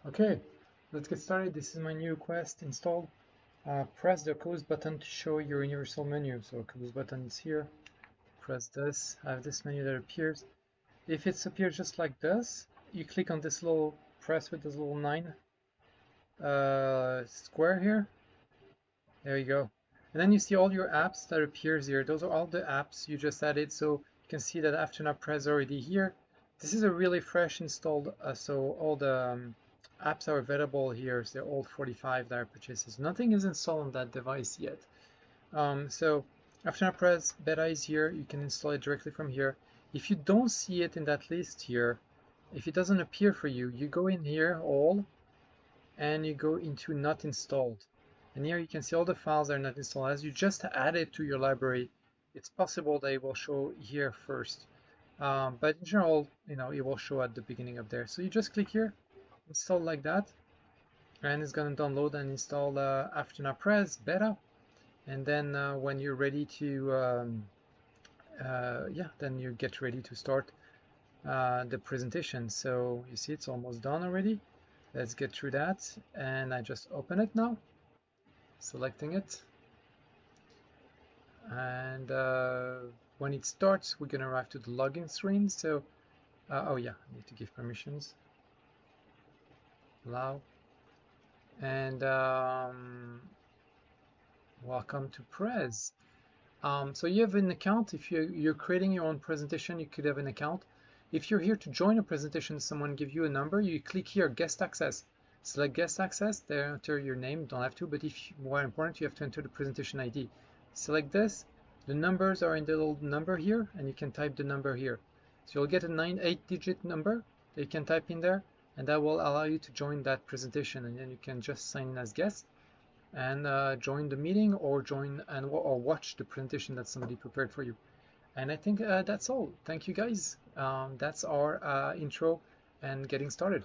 Okay, let's get started. This is my new quest installed. Press the close button to show your universal menu. So close button is here. Press this. I have this menu that appears. If it's appears just like this, you click on this little press with this little 9 square here. There you go. And then you see all your apps that appears here. Those are all the apps you just added. So you can see that AfterNow Prez already here. This is a really fresh installed, so all the apps are available here. So they're all 45 that are purchases. Nothing is installed on that device yet. So AfterNow Prez beta is here. You can install it directly from here. If you don't see it in that list here, if it doesn't appear for you, you go in here, all, and you go into not installed. And here you can see all the files that are not installed. As you just add it to your library, it's possible that it will show here first. But in general, it will show at the beginning up there. So you just click here, install like that, and it's going to download and install AfterNow Prez beta. And then when you're ready to, then you get ready to start the presentation. So you see it's almost done already. Let's get through that. And I just open it now, selecting it. And when it starts, we're going to arrive to the login screen. So, oh yeah, I need to give permissions. Allow. And welcome to Prez. So you have an account. If you're creating your own presentation, you could have an account. If you're here to join a presentation, someone give you a number, you click here, guest access. Select guest access, there enter your name, don't have to, but if more important, you have to enter the presentation ID. Select this, the numbers are in the little number here, and you can type the number here. So you'll get a 8-digit number that you can type in there, and that will allow you to join that presentation, and then you can just sign in as guest and join the meeting or watch the presentation that somebody prepared for you. And I think that's all. Thank you guys. That's our intro and getting started.